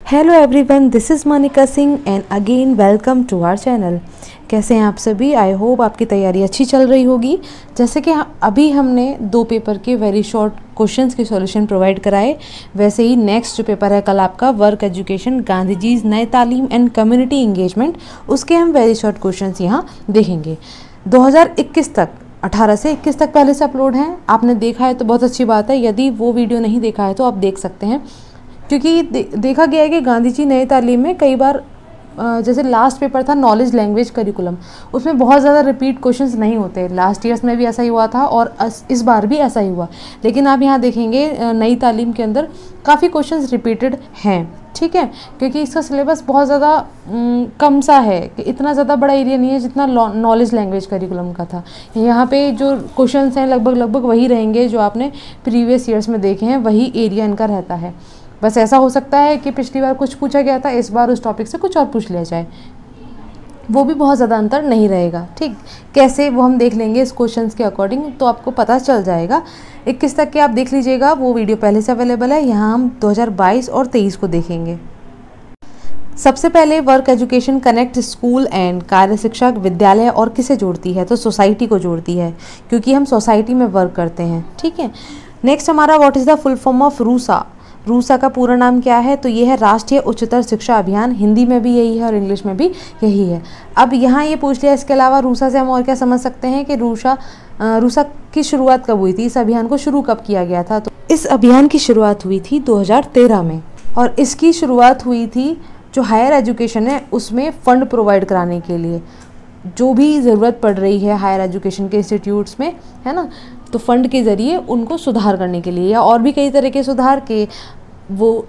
Hello everyone, this is Monica Singh and again welcome to our channel. कैसे हैं आप सभी? आई होप आपकी तैयारी अच्छी चल रही होगी। जैसे कि अभी हमने 2 पेपर के वेरी शॉर्ट क्वेश्चंस के सॉल्यूशन प्रोवाइड कराए, वैसे ही नेक्स्ट जो पेपर है कल आपका वर्क एजुकेशन गांधीजीज नए तालीम एंड कम्युनिटी इंगेजमेंट, उसके हम वेरी शॉर्ट क्वेश्चंस यहाँ देखेंगे। 2021 तक 18 से 21 तक पहले से अपलोड हैं। आपने देखा है तो बहुत अच्छी बात है, यदि वो वीडियो नहीं देखा है तो आप देख सकते हैं, क्योंकि देखा गया है कि गांधी जी नई तालीम में कई बार जैसे लास्ट पेपर था नॉलेज लैंग्वेज करिकुलम, उसमें बहुत ज़्यादा रिपीट क्वेश्चंस नहीं होते। लास्ट ईयर्स में भी ऐसा ही हुआ था और इस बार भी ऐसा ही हुआ, लेकिन आप यहाँ देखेंगे नई तालीम के अंदर काफ़ी क्वेश्चंस रिपीटेड हैं। ठीक है, क्योंकि इसका सिलेबस बहुत ज़्यादा कम सा है, कि इतना ज़्यादा बड़ा एरिया नहीं है जितना नॉलेज लैंग्वेज करिकुलम का था। यहाँ पे जो क्वेश्चंस हैं लगभग वही रहेंगे जो आपने प्रीवियस ईयर्स में देखे हैं, वही एरिया इनका रहता है। बस ऐसा हो सकता है कि पिछली बार कुछ पूछा गया था, इस बार उस टॉपिक से कुछ और पूछ लिया जाए, वो भी बहुत ज़्यादा अंतर नहीं रहेगा। ठीक, कैसे वो हम देख लेंगे इस क्वेश्चंस के अकॉर्डिंग, तो आपको पता चल जाएगा। 21 तक के आप देख लीजिएगा, वो वीडियो पहले से अवेलेबल है। यहाँ हम 2022 और 23 को देखेंगे। सबसे पहले work education connect school and कार्य शिक्षा विद्यालय और किसे जोड़ती है? तो सोसाइटी को जोड़ती है, क्योंकि हम सोसाइटी में वर्क करते हैं। ठीक है, नेक्स्ट हमारा what is the full form of RUSA? RUSA का पूरा नाम क्या है? तो ये है राष्ट्रीय उच्चतर शिक्षा अभियान। हिंदी में भी यही है और इंग्लिश में भी यही है। अब यहाँ ये पूछ लिया, इसके अलावा रूसा से हम और क्या समझ सकते हैं कि रूसा की शुरुआत कब हुई थी, इस अभियान को शुरू कब किया गया था? तो इस अभियान की शुरुआत हुई थी 2013 में, और इसकी शुरुआत हुई थी जो हायर एजुकेशन है उसमें फ़ंड प्रोवाइड कराने के लिए। जो भी ज़रूरत पड़ रही है हायर एजुकेशन के इंस्टीट्यूट्स में, है ना, तो फंड के ज़रिए उनको सुधार करने के लिए, या और भी कई तरह के सुधार के वो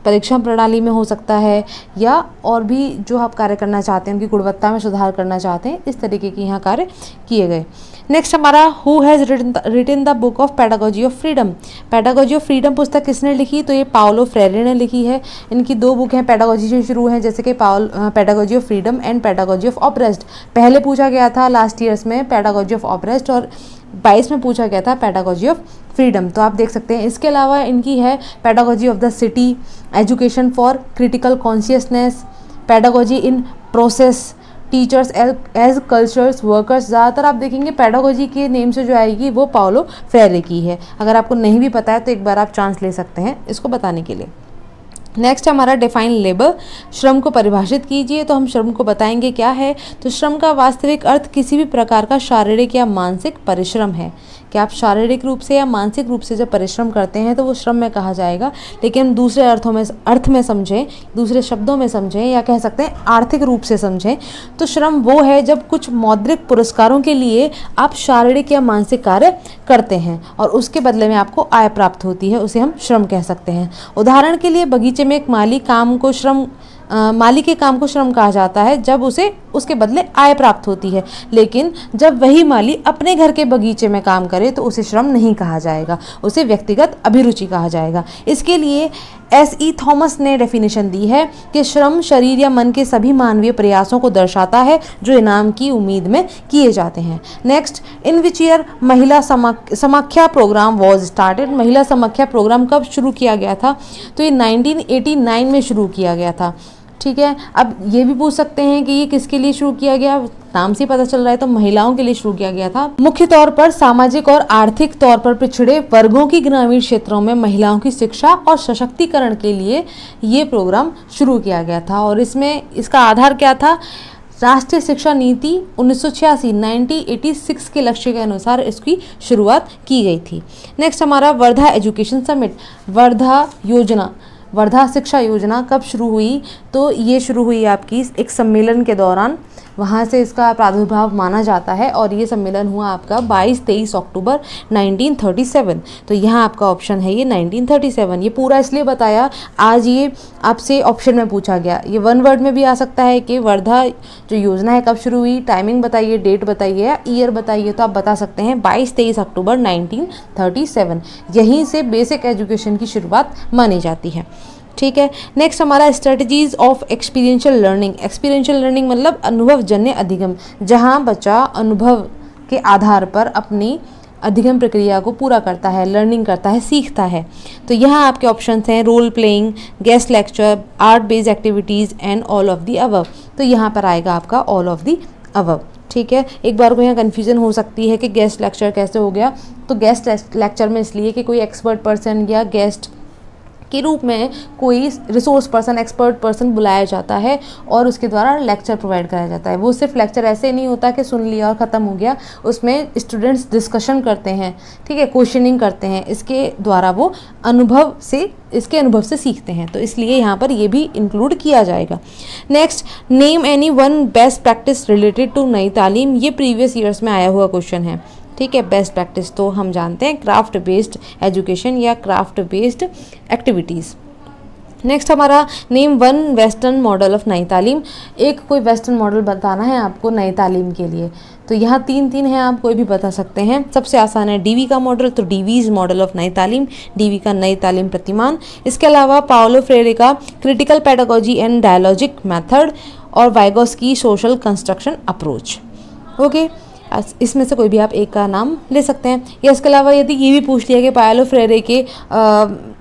परीक्षा प्रणाली में हो सकता है, या और भी जो आप कार्य करना चाहते हैं उनकी गुणवत्ता में सुधार करना चाहते हैं, इस तरीके के यहाँ कार्य किए गए। नेक्स्ट हमारा who has written the book of pedagogy of freedom? Pedagogy of freedom पुस्तक किसने लिखी? तो ये पाओलो फ्रेरे ने लिखी है। इनकी 2 बुक हैं, पेडागोजी से शुरू हैं, जैसे कि pedagogy of freedom and pedagogy of oppressed. पहले पूछा गया था लास्ट ईयर्स में पेडागोजी ऑफ ऑपरेस्ट, और 22 में पूछा गया था पेडागोजी ऑफ फ्रीडम, तो आप देख सकते हैं। इसके अलावा इनकी है pedagogy of the city, education for critical consciousness, pedagogy in process, teachers as cultures workers. ज़्यादातर आप देखेंगे पेडागोजी के नेम से जो आएगी वो पाओलो फ्रेरे की है। अगर आपको नहीं भी पता है तो एक बार आप चांस ले सकते हैं इसको बताने के लिए। नेक्स्ट हमारा डिफाइन लेबर, श्रम को परिभाषित कीजिए। तो हम श्रम को बताएंगे क्या है। तो श्रम का वास्तविक अर्थ किसी भी प्रकार का शारीरिक या मानसिक परिश्रम है। कि आप शारीरिक रूप से या मानसिक रूप से जब परिश्रम करते हैं तो वो श्रम में कहा जाएगा, लेकिन दूसरे अर्थ में समझें, दूसरे शब्दों में समझें, या कह सकते हैं आर्थिक रूप से समझें, तो श्रम वो है जब कुछ मौद्रिक पुरस्कारों के लिए आप शारीरिक या मानसिक कार्य करते हैं और उसके बदले में आपको आय प्राप्त होती है, उसे हम श्रम कह सकते हैं। उदाहरण के लिए बगीचे में एक माली के काम को श्रम कहा जाता है जब उसे उसके बदले आय प्राप्त होती है, लेकिन जब वही माली अपने घर के बगीचे में काम करे तो उसे श्रम नहीं कहा जाएगा, उसे व्यक्तिगत अभिरुचि कहा जाएगा। इसके लिए S.E. थॉमस ने डेफिनेशन दी है कि श्रम शरीर या मन के सभी मानवीय प्रयासों को दर्शाता है जो इनाम की उम्मीद में किए जाते हैं। नेक्स्ट, इन विच ईयर महिला समाख्या प्रोग्राम वॉज स्टार्टेड? महिला समाख्या प्रोग्राम कब शुरू किया गया था? तो ये 1989 में शुरू किया गया था। ठीक है, अब ये भी पूछ सकते हैं कि ये किसके लिए शुरू किया गया, नाम से पता चल रहा है तो महिलाओं के लिए शुरू किया गया था। मुख्य तौर पर सामाजिक और आर्थिक तौर पर पिछड़े वर्गों की ग्रामीण क्षेत्रों में महिलाओं की शिक्षा और सशक्तिकरण के लिए ये प्रोग्राम शुरू किया गया था, और इसमें इसका आधार क्या था? राष्ट्रीय शिक्षा नीति 1986 के लक्ष्य के अनुसार इसकी शुरुआत की गई थी। नेक्स्ट हमारा वर्धा एजुकेशन समिट, वर्धा शिक्षा योजना कब शुरू हुई? तो ये शुरू हुई आपकी एक सम्मेलन के दौरान, वहाँ से इसका प्रादुर्भाव माना जाता है, और ये सम्मेलन हुआ आपका 22-23 अक्टूबर 1937। तो यहाँ आपका ऑप्शन है ये 1937। ये पूरा इसलिए बताया, आज ये आपसे ऑप्शन में पूछा गया, ये 1 वर्ड में भी आ सकता है कि वर्धा जो योजना है कब शुरू हुई, टाइमिंग बताइए, डेट बताइए या ईयर बताइए, तो आप बता सकते हैं 22-23 अक्टूबर 1937। यहीं से बेसिक एजुकेशन की शुरुआत मानी जाती है। ठीक है, नेक्स्ट हमारा strategies of experiential learning. Experiential learning मतलब अनुभवजन्य अधिगम, जहाँ बच्चा अनुभव के आधार पर अपनी अधिगम प्रक्रिया को पूरा करता है, लर्निंग करता है, सीखता है। तो यहाँ आपके ऑप्शंस हैं role playing, guest lecture, art based activities and all of the above. तो यहाँ पर आएगा आपका ऑल ऑफ दी अबव। ठीक है, एक बार को यहाँ कन्फ्यूजन हो सकती है कि गेस्ट लेक्चर कैसे हो गया। तो गेस्ट लेक्चर में इसलिए कि कोई एक्सपर्ट पर्सन या गेस्ट के रूप में कोई रिसोर्स पर्सन, एक्सपर्ट पर्सन बुलाया जाता है और उसके द्वारा लेक्चर प्रोवाइड कराया जाता है। वो सिर्फ लेक्चर ऐसे नहीं होता कि सुन लिया और ख़त्म हो गया, उसमें स्टूडेंट्स डिस्कशन करते हैं, ठीक है, क्वेश्चनिंग करते हैं, इसके द्वारा वो इसके अनुभव से सीखते हैं। तो इसलिए यहाँ पर ये भी इंक्लूड किया जाएगा। Next, name any one best practice related to Nai Talim. ये प्रीवियस ईयर्स में आया हुआ क्वेश्चन है। ठीक है, बेस्ट प्रैक्टिस तो हम जानते हैं क्राफ्ट बेस्ड एजुकेशन या क्राफ्ट बेस्ड एक्टिविटीज़। नेक्स्ट हमारा name one western model of नई तालीम। एक कोई वेस्टर्न मॉडल बताना है आपको नई तालीम के लिए। तो यहाँ तीन हैं, आप कोई भी बता सकते हैं। सबसे आसान है डीवी का मॉडल, तो डीवीज मॉडल ऑफ नई तालीम, डीवी का नई तालीम प्रतिमान। इसके अलावा पाओलो फ्रेरे का critical pedagogy and dialogic method और Vygotsky social construction approach. Okay, इसमें से कोई भी आप एक का नाम ले सकते हैं। या इसके अलावा यदि ये भी पूछ लिया कि पाओलो फ्रेरे के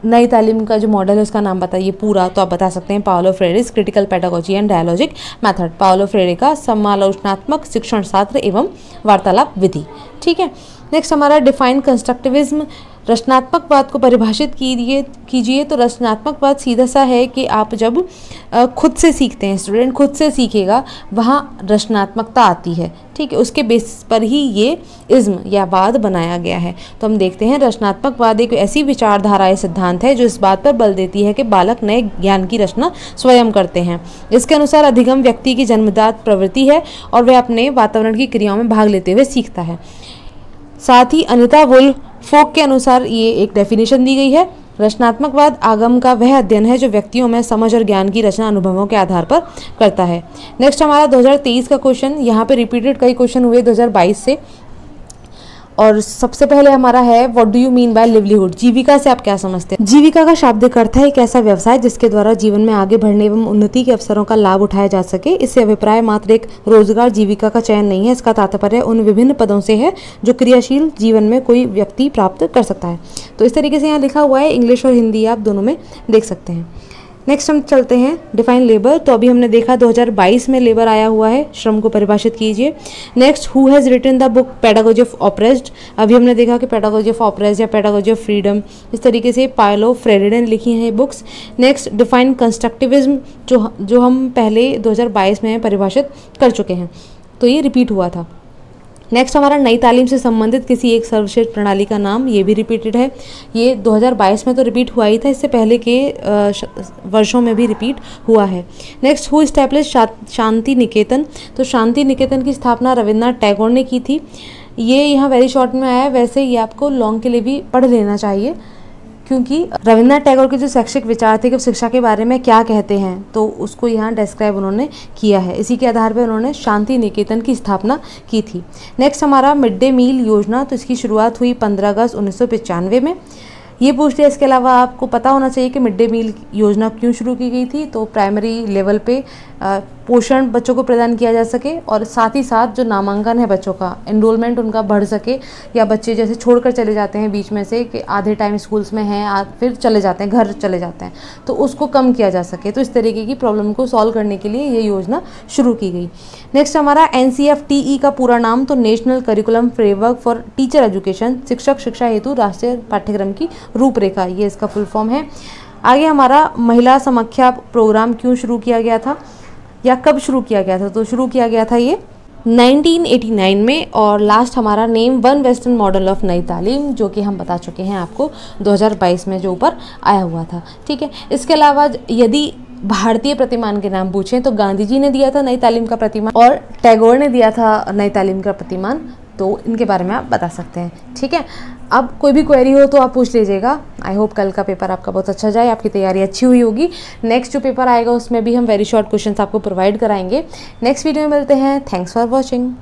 नई तालीम का जो मॉडल है उसका नाम बताइए पूरा, तो आप बता सकते हैं Paulo Freire's critical pedagogy and dialogic method, Paulo Freire का समालोचनात्मक शिक्षण शास्त्र एवं वार्तालाप विधि। ठीक है, नेक्स्ट हमारा डिफाइन कंस्ट्रक्टिविज्म। रचनात्मकवाद को परिभाषित कीजिए। तो रचनात्मकवाद सीधा सा है कि आप जब खुद से सीखते हैं, स्टूडेंट खुद से सीखेगा, वहाँ रचनात्मकता आती है। ठीक है, उसके बेसिस पर ही ये इज्म या वाद बनाया गया है। तो हम देखते हैं रचनात्मकवाद एक ऐसी विचारधारा या सिद्धांत है जो इस बात पर बल देती है कि बालक नए ज्ञान की रचना स्वयं करते हैं। इसके अनुसार अधिगम व्यक्ति की जन्मजात प्रवृत्ति है और वह अपने वातावरण की क्रियाओं में भाग लेते हुए सीखता है। साथ ही अनिता वुल्फ के अनुसार ये एक डेफिनेशन दी गई है, रचनात्मकवाद आगम का वह अध्ययन है जो व्यक्तियों में समझ और ज्ञान की रचना अनुभवों के आधार पर करता है। नेक्स्ट हमारा 2023 का क्वेश्चन, यहाँ पे रिपीटेड कई क्वेश्चन हुए 2022 से। और सबसे पहले हमारा है what do you mean by livelihood. जीविका से आप क्या समझते हैं? जीविका का शाब्दिक अर्थ है एक ऐसा व्यवसाय जिसके द्वारा जीवन में आगे बढ़ने एवं उन्नति के अवसरों का लाभ उठाया जा सके। इससे अभिप्राय मात्र एक रोजगार जीविका का चयन नहीं है, इसका तात्पर्य उन विभिन्न पदों से है जो क्रियाशील जीवन में कोई व्यक्ति प्राप्त कर सकता है। तो इस तरीके से यहाँ लिखा हुआ है, इंग्लिश और हिंदी आप दोनों में देख सकते हैं। नेक्स्ट हम चलते हैं डिफाइन लेबर। तो अभी हमने देखा 2022 में लेबर आया हुआ है, श्रम को परिभाषित कीजिए। Next, who has written the book pedagogy of oppressed. अभी हमने देखा कि पेडागोजी ऑफ ऑप्रेस्ड या पेडागोजी ऑफ फ्रीडम, इस तरीके से पाओलो फ्रेरे ने लिखी हैं ये बुक्स। नेक्स्ट, डिफाइन कंस्ट्रक्टिविज्म, जो हम पहले 2022 में परिभाषित कर चुके हैं, तो ये रिपीट हुआ था। नेक्स्ट हमारा नई तालीम से संबंधित किसी एक सर्वश्रेष्ठ प्रणाली का नाम, ये भी रिपीटेड है। ये 2022 में तो रिपीट हुआ ही था, इससे पहले के वर्षों में भी रिपीट हुआ है। Next, who establish Shanti Niketan. तो शांति निकेतन की स्थापना रविन्द्रनाथ टैगोर ने की थी। ये यहाँ वेरी शॉर्ट में आया है, वैसे ये आपको लॉन्ग के लिए भी पढ़ लेना चाहिए, क्योंकि रविन्द्रनाथ टैगोर के जो शैक्षिक विचार थे कि शिक्षा के बारे में क्या कहते हैं, तो उसको यहाँ डिस्क्राइब उन्होंने किया है। इसी के आधार पर उन्होंने शांति निकेतन की स्थापना की थी। नेक्स्ट हमारा मिड डे मील योजना। तो इसकी शुरुआत हुई 15 अगस्त 1995 में। ये पूछ लिया। इसके अलावा आपको पता होना चाहिए कि मिड डे मील योजना क्यों शुरू की गई थी। तो प्राइमरी लेवल पे पोषण बच्चों को प्रदान किया जा सके और साथ ही साथ जो नामांकन है बच्चों का, एनरोलमेंट उनका बढ़ सके, या बच्चे जैसे छोड़कर चले जाते हैं बीच में से कि आधे टाइम स्कूल्स में हैं फिर चले जाते हैं, घर चले जाते हैं, तो उसको कम किया जा सके। तो इस तरीके की प्रॉब्लम को सॉल्व करने के लिए ये योजना शुरू की गई। नेक्स्ट हमारा NCFTE का पूरा नाम, तो national curriculum framework for teacher education, शिक्षक शिक्षा हेतु राष्ट्रीय पाठ्यक्रम की रूपरेखा, ये इसका फुल फॉर्म है। आगे हमारा महिला समाख्या प्रोग्राम क्यों शुरू किया गया था या कब शुरू किया गया था? तो शुरू किया गया था ये 1989 में। और लास्ट हमारा name one western model of नई तालीम, जो कि हम बता चुके हैं आपको 2022 में जो ऊपर आया हुआ था। ठीक है, इसके अलावा यदि भारतीय प्रतिमान के नाम पूछें तो गांधी जी ने दिया था नई तालीम का प्रतिमान और टैगोर ने दिया था नई तालीम का प्रतिमान, तो इनके बारे में आप बता सकते हैं। ठीक है, अब कोई भी क्वेरी हो तो आप पूछ लीजिएगा। आई होप कल का पेपर आपका बहुत अच्छा जाए, आपकी तैयारी अच्छी हुई होगी। नेक्स्ट जो पेपर आएगा उसमें भी हम वेरी शॉर्ट क्वेश्चंस आपको प्रोवाइड कराएंगे। नेक्स्ट वीडियो में मिलते हैं। Thanks for watching.